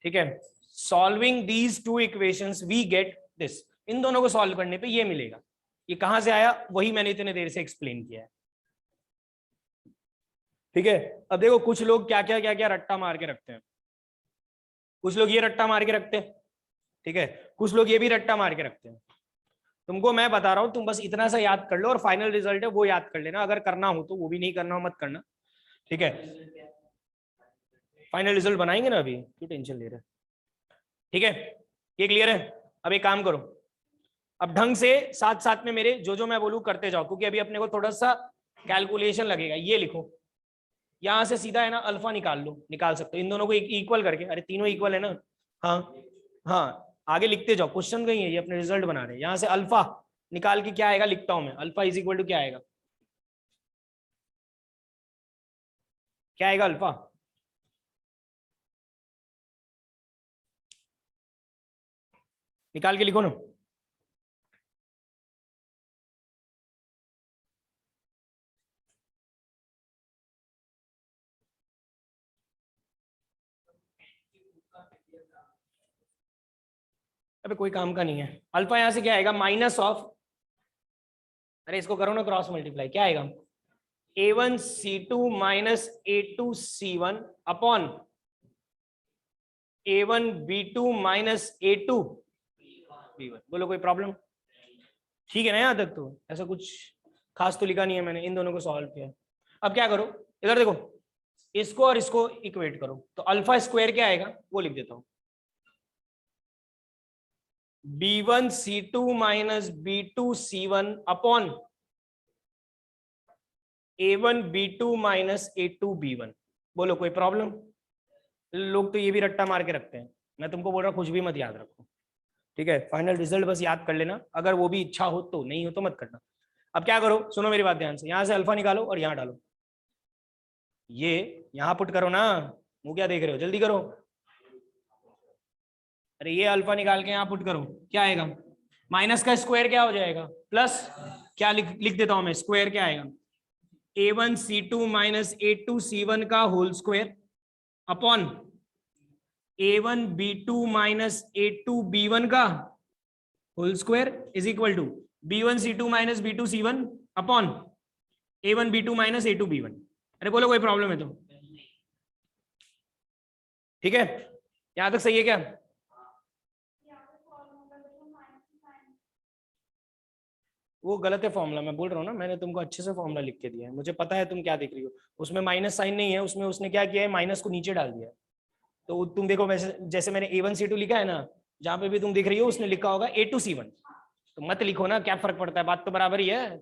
Speaker 1: ठीक है, solving these two equations we get this. इन दोनों को सॉल्व करने पे ये मिलेगा। ये कहां से आया, वही मैंने इतने देर से एक्सप्लेन किया है। ठीक है, अब देखो कुछ लोग क्या क्या रट्टा मार के रखते हैं। कुछ लोग ये रट्टा मार के रखते हैं, ठीक है, कुछ लोग ये भी रट्टा मार के रखते हैं। तुमको मैं बता रहा हूं, तुम बस इतना सा याद कर लो और फाइनल रिजल्ट है वो याद कर लेना, अगर करना हो तो। वो भी नहीं करना हो मत करना। ठीक है, फाइनल रिजल्ट बनाएंगे ना, अभी क्यों टेंशन ले रहे हैं। ठीक है, ये क्लियर है। अब एक काम करो, अब ढंग से साथ साथ में मेरे जो मैं बोलूं करते जाओ, क्योंकि अभी अपने को थोड़ा सा कैलकुलेशन लगेगा। ये लिखो, यहां से सीधा है ना अल्फा निकाल लो, निकाल सकते हो इन दोनों को इक्वल करके। अरे तीनों इक्वल है ना, हाँ हाँ, आगे लिखते जाओ, क्वेश्चन कहीं है, ये अपने रिजल्ट बना रहे हैं। यहां से अल्फा निकाल के क्या आएगा लिखता हूं मैं, अल्फा इज इक्वल टू क्या आएगा, क्या आएगा अल्फा, निकाल के लिखो ना। अबे कोई काम का नहीं है। अल्फा यहां से क्या आएगा, माइनस ऑफ, अरे इसको करो ना क्रॉस मल्टीप्लाई, क्या आएगा, a1 c2 minus a2 c1 upon a1 b2 minus a2 b1। बोलो कोई प्रॉब्लम? ठीक है ना, यहां तक तो ऐसा कुछ खास तो लिखा नहीं है मैंने, इन दोनों को सॉल्व किया। अब क्या करो, इधर देखो, इसको और इसको इक्वेट करो, तो अल्फा स्क्वायर क्या आएगा वो लिख देता हूं, b1 c2 minus b2 c1 upon a1 b2 minus a2 b1। बोलो कोई प्रॉब्लम? लोग तो ये भी रट्टा मार के रखते हैं, मैं तुमको बोल रहा हूं कुछ भी मत याद रखो। ठीक है, फाइनल रिजल्ट बस याद कर लेना, अगर वो भी इच्छा हो तो, नहीं हो तो मत करना। अब क्या करो, सुनो मेरी बात ध्यान से, यहां से अल्फा निकालो और यहां डालो, ये यहां पुट करो ना, वो क्या देख रहे हो, जल्दी करो। अरे ये अल्फा निकाल के यहां पुट करो, क्या आएगा, माइनस का स्क्वायर क्या हो जाएगा प्लस क्या लिख देता हूं मैं, स्क्वायर क्या आएगा, a1c2 माइनस a2c1 का whole square upon a1b2 minus a2b1 का whole square is equal to b1c2 minus b2c1 upon a1b2 minus a2b1। अरे बोलो कोई प्रॉब्लम है तो? ठीक है, यहां तक सही है क्या? वो गलत है फॉर्मूला, मैं बोल रहा हूँ ना, मैंने तुमको अच्छे से फॉर्मूला लिख के दिया है, मुझे पता है तुम क्या देख रही हो, उसमें माइनस साइन नहीं है, उसमें उसने क्या किया है, माइनस को नीचे डाल दिया है। तो तुम देखो वैसे, जैसे मैंने a1c2 लिखा है ना, जहां पे भी तुम देख रही हो उसने लिखा होगा a2c1, तो मत लिखो ना, क्या फर्क पड़ता है, बात तो बराबर ही है।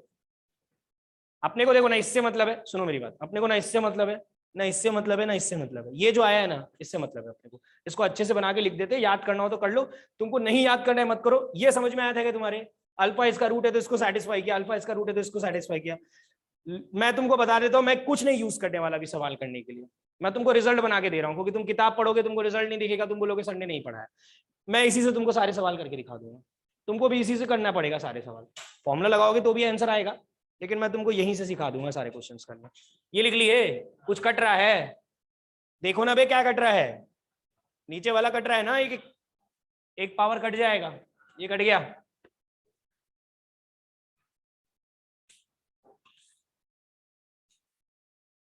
Speaker 1: अपने को देखो ना इससे मतलब है, सुनो मेरी बात, अपने को ना इससे मतलब है, ना इससे मतलब है, ना इससे मतलब है, ये जो आया है ना इससे मतलब है अपने को। इसको अच्छे से बना के लिख देते, याद करना हो तो कर लो, तुमको नहीं याद करना है मत करो। ये समझ में आया था कि तुम्हारे अल्फा इसका रूट है तो इसको सेटिस्फाई किया, अल्फा इसका रूट है तो इसको सेटिस्फाई किया। मैं तुमको बता देता हूँ, मैं कुछ नहीं यूज करने वाला भी सवाल करने के लिए, मैं तुमको रिजल्ट बना के दे रहा हूँ, क्योंकि तुम किताब पढ़ोगे तुमको रिजल्ट नहीं दिखेगा, तुम बोलोगे सर ने नहीं पढ़ा है। मैं इसी से तुमको सारे सवाल करके दिखा दूंगा, तुमको भी इसी से करना पड़ेगा सारे सवाल, फॉर्मूला लगाओगे तो भी आंसर आएगा, लेकिन मैं तुमको यहीं से सिखा दूंगा सारे क्वेश्चंस करना। ये लिख लिए, कुछ कट रहा है, देखो ना बे क्या कट रहा है, नीचे वाला कट रहा है ना, एक पावर कट जाएगा, ये कट गया।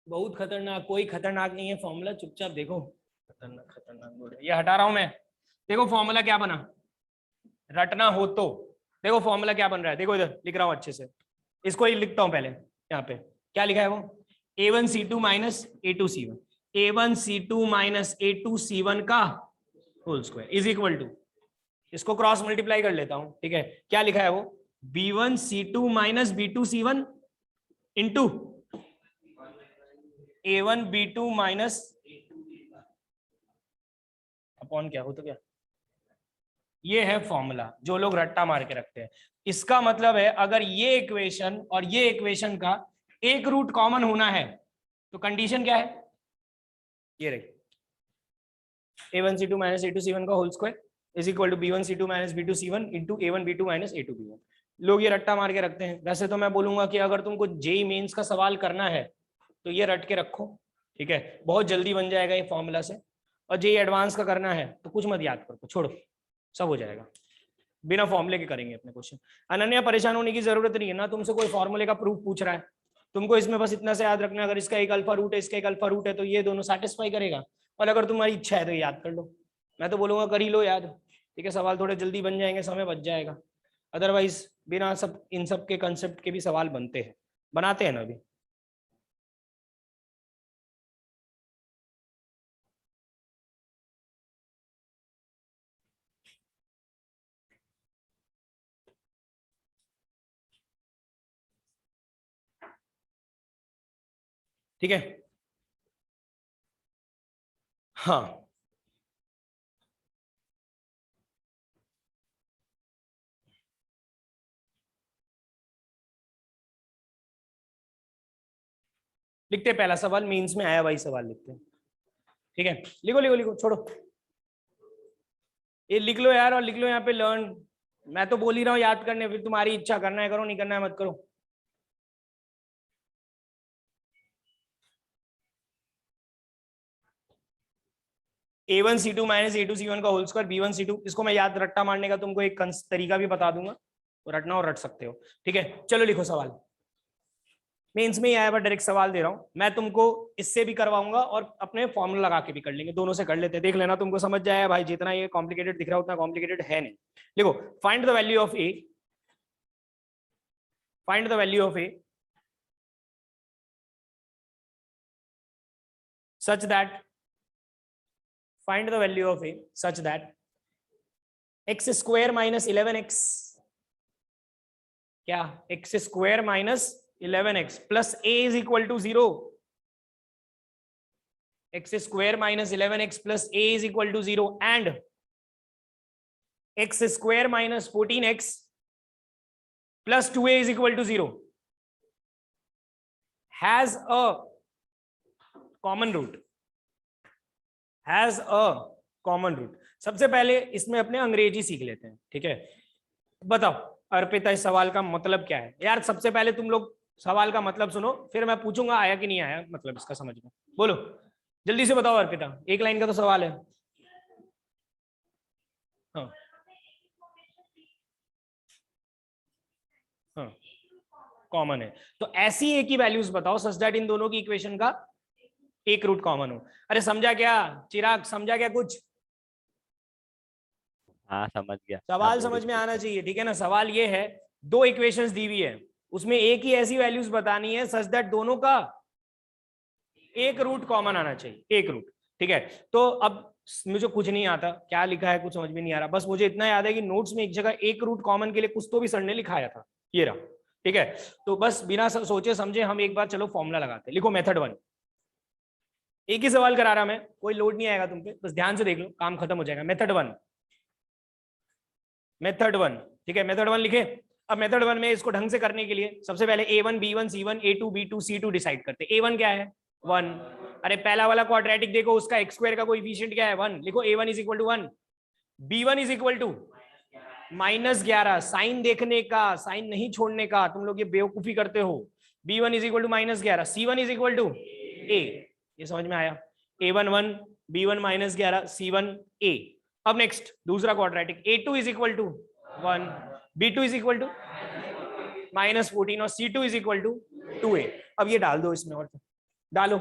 Speaker 1: बहुत खतरनाक, कोई खतरनाक नहीं है फॉर्मूला, चुपचाप देखो। खतरनाक खतरनाक बोल रहे, ये हटा रहा हूं मैं। देखो फॉर्मूला क्या बना, रटना हो तो देखो फॉर्मूला क्या बन रहा है, देखो इधर लिख रहा हूं अच्छे से, इसको ही लिखता हूं पहले। यहाँ पे क्या लिखा है वो, a1c2 minus a2c1, a1c2 minus a2c1 का whole square is equal to, इसको क्रॉस मल्टीप्लाई कर लेता हूं, ठीक है। क्या लिखा है वो, b1c2 minus b2c1 into a1b2 minus upon क्या हो तो क्या, ये है फॉर्मूला जो लोग रट्टा मार के रखते हैं। इसका मतलब है अगर ये इक्वेशन और ये इक्वेशन का एक रूट कॉमन होना है तो कंडीशन क्या है, ये रही, a1c2 माइनस a2c1 का whole square is equal to b1c2 minus b2c1 into a1b2 minus a2b1। लोग ये रट्टा मार के रखते हैं। वैसे तो मैं बोलूंगा कि अगर तुमको जेई मेंस का सवाल करना है तो ये रट के रखो, ठीक है, बहुत जल्दी बन जाएगा ये फॉर्मूला से। और जेई एडवांस का करना है तो कुछ मत याद करो, छोड़ो, सब हो जाएगा, बिना फॉर्मूले के करेंगे अपने क्वेश्चन। अनन्या परेशान होने की जरूरत नहीं है ना, तुमसे कोई फॉर्मूले का प्रूफ पूछ रहा है, तुमको इसमें बस इतना से याद रखना, अगर इसका एक अल्फा रूट है, इसका एक अल्फा रूट है, तो ये दोनों सेटिस्फाई करेगा। और अगर तुम्हारी इच्छा है तो याद कर लो, मैं तो बोलूंगा कर ही लो याद, ठीक है, सवाल थोड़े जल्दी बन जाएंगे, समय बच जाएगा। अदरवाइज बिना सब इन सब के कंसेप्ट के भी सवाल बनते हैं, बनाते हैं ना अभी। ठीक है, हाँ लिखते हैं, पहला सवाल मीन्स में आया वही सवाल लिखते हैं, ठीक है। लिखो लिखो लिखो, छोड़ो ये लिख लो यार, और लिख लो यहाँ पे लर्न। मैं तो बोल ही रहा हूँ याद करने, फिर तुम्हारी इच्छा, करना है करो, नहीं करना है मत करो। a1c2 माइनस a2c1 का होल स्क्वायर b1c2, इसको मैं याद रट्टा मारने का तुमको एक तरीका भी बता दूंगा, तो रटना और रट सकते हो, ठीक है। चलो लिखो सवाल, मेंस में ही आया, डायरेक्ट सवाल दे रहा हूं मैं तुमको, इससे भी करवाऊंगा और अपने फॉर्मूला लगा के भी कर लेंगे, दोनों से कर लेते हैं, देख लेना तुमको समझ जाएगा भाई, जितना ये कॉम्प्लिकेटेड दिख रहा है उतना कॉम्प्लिकेटेड है नहीं। देखो, find the value of A, find the value of A such that, find the value of a such that x square minus 11x, क्या, x square minus 11x plus a is equal to 0, x square minus 11x plus a is equal to 0 and x square minus 14x plus 2a is equal to 0 has a common root, has a common root। सबसे पहले इसमें अपने अंग्रेजी सीख लेते हैं, ठीक है। बताओ अर्पिता इस सवाल का मतलब क्या है? यार सबसे पहले तुम लोग सवाल का मतलब सुनो, फिर मैं पूछूंगा आया कि नहीं आया मतलब इसका समझ में। बोलो जल्दी से बताओ अर्पिता, एक लाइन का तो सवाल है। हाँ हाँ कॉमन है, तो ऐसी एक ही वैल्यूज बताओ सच दैट इन दोनों की इक्वेशन का एक रूट कॉमन हो। अरे समझा क्या चिराग, समझा क्या कुछ?
Speaker 3: हाँ समझ गया।
Speaker 1: सवाल समझ में आना चाहिए, ठीक है ना। सवाल ये है, दो इक्वेशंस दी हुई है, उसमें एक ही ऐसी वैल्यूज बतानी है सच दैट दोनों का एक रूट कॉमन आना चाहिए, एक रूट, ठीक है। तो अब मुझे कुछ नहीं आता, क्या लिखा है कुछ समझ में नहीं आ रहा, बस मुझे इतना याद है कि नोट्स में एक जगह एक रूट कॉमन के लिए कुछ तो भी सर ने लिखाया था, ये रहा, ठीक है। तो बस बिना सोचे समझे हम एक बार चलो फॉर्मूला लगाते हैं। लिखो मेथड 1, एक ही सवाल करा रहा मैं, कोई लोड नहीं आएगा तुम पे, बस ध्यान से देख लो, काम खत्म हो जाएगा। मेथड 1, मेथड 1, ठीक है। मेथड 1 लिखे। अब मेथड 1 में इसको ढंग से करने के लिए सबसे पहले A1 B1 C1 A2 B2 C2 decide करते। A1 क्या है? 1। अरे पहला वाला क्वाड्रेटिक देखो, उसका x स्क्वायर का कोएफिशिएंट क्या है? 1। लिखो A1 is equal to 1, B1 is equal to -11। Sign देखने का, साइन नहीं छोड़ने का, तुम लोग ये बेवकूफी करते हो। B1 is equal to -11, C1 is equal to A। ये समझ में आया? A1 1, B1 -11, C1 A। अब नेक्स्ट दूसरा quadratic, A2 is equal to 1, B2 is equal to -14 और C2 is equal to 2A। अब ये डाल दो इसमें, और डालो,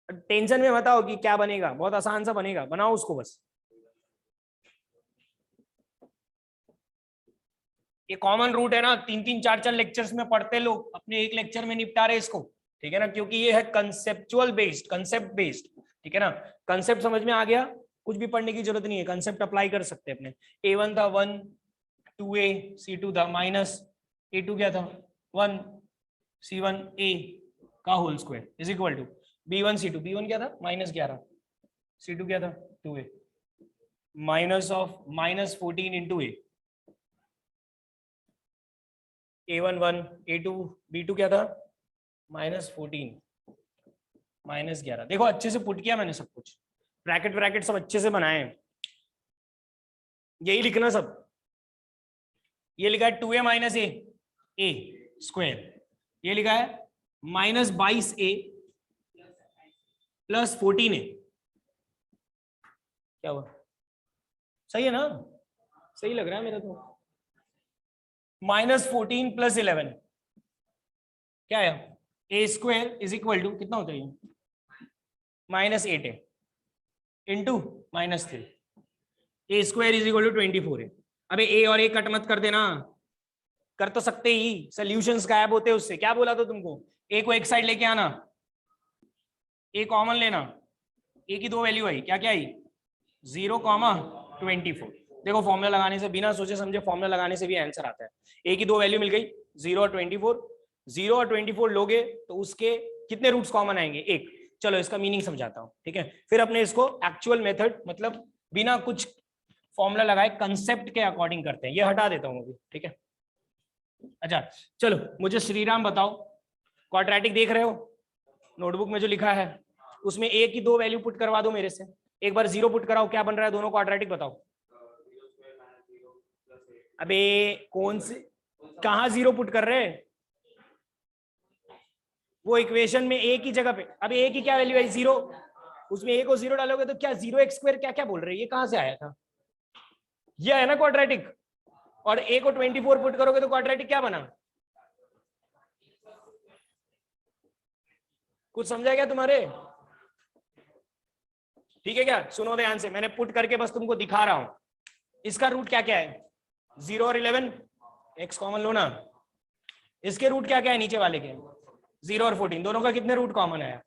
Speaker 1: टेंशन में बताओ कि क्या बनेगा, बहुत आसान सा बनेगा, बनाओ उसको बस। ये कॉमन रूट है ना, 3-3 4-4 लेक्चर्स में पढ़ते लोग, अपने एक लेक्चर में निपटा रहे इसको, ठीक है ना, क्योंकि ये है कंसेप्चुअल बेस्ड, कंसेप्ट बेस्ड, ठीक है ना। कंसेप्ट समझ में आ गया, कुछ भी पढ़ने की जरूरत नहीं है, कंसेप्ट अप्लाई कर सकते हैं अपने। A1 था 1 2A, C2 था -A2 क्या था 1 C1 A का whole square is equal to B1 C2, B1 क्या था -11, C2 क्या था 2A, minus of -14 into A। A1 1, A2 B2 क्या था -14 -11। देखो अच्छे से पुट किया मैंने सब कुछ, ब्रैकेट ब्रैकेट सब अच्छे से बनाए हैं, यही लिखना सब। ये लिखा है 2A माइनस A स्क्वायर, ये लिखा है -22A प्लस 14A। क्या हुआ? सही है ना? सही लग रहा है मेरा तो। -14 प्लस 11 क्या है? A square is equal to कितना होता है ये? -8A into -3। A square is equal to 24 है। अबे A और A कट मत कर देना, कर तो सकते ही, सॉल्यूशंस गायब होते हैं उससे। क्या बोला था तुमको? A को एक साइड लेके आना, A कॉमन लेना, A की दो वैल्यू आई, क्या क्या आई? 0,24। देखो फॉर्मूला लगाने से, बिना सोचे समझे फॉर्मूला लगाने से भी आंसर आता है। A की दो वैल्यू मिल गई 0 और 24, 0 और 24 लोगे तो उसके कितने रूट्स कॉमन आएंगे? एक। चलो इसका मीनिंग समझाता हूँ, ठीक है। फिर अपने इसको एक्चुअल मेथड, मतलब बिना कुछ फॉर्मूला लगाए कंसेप्ट के अकॉर्डिंग करते हैं। ये हटा देता हूँ अभी, ठीक है। अच्छा चलो मुझे श्रीराम बताओ, क्वाड्रेटिक देख रहे हो नोटबुक में जो लिखा है, उसमें A की दो वैल्यू पुट करवा दो मेरे से, एक बार 0 पुट कराओ, क्या बन रहा है दोनों क्वाड्रेटिक बताओ। अबे कौन से, कहाँ 0 पुट कर रहे? वो इक्वेशन में A की जगह पे, अब A की क्या वैल्यू है? 0, उसमें A को 0 डालोगे तो क्या 0x स्क्वायर क्या क्या बोल रहे हैं, ये कहां से आया था? ये है ना क्वाड्रेटिक। और A को 24 पुट करोगे तो क्वाड्रेटिक क्या बना? कुछ समझा क्या तुम्हारे? ठीक है क्या? सुनो ध्यान से, मैंने पुट करके बस तुमको दिखा रहा हूं। इसका रूट क्या क्या है? 0 और 11, x कॉमन लो ना। इसके रूट क्या क्या है नीचे वाले के? 0 और 14, दोनों का कितने रूट कॉमन है?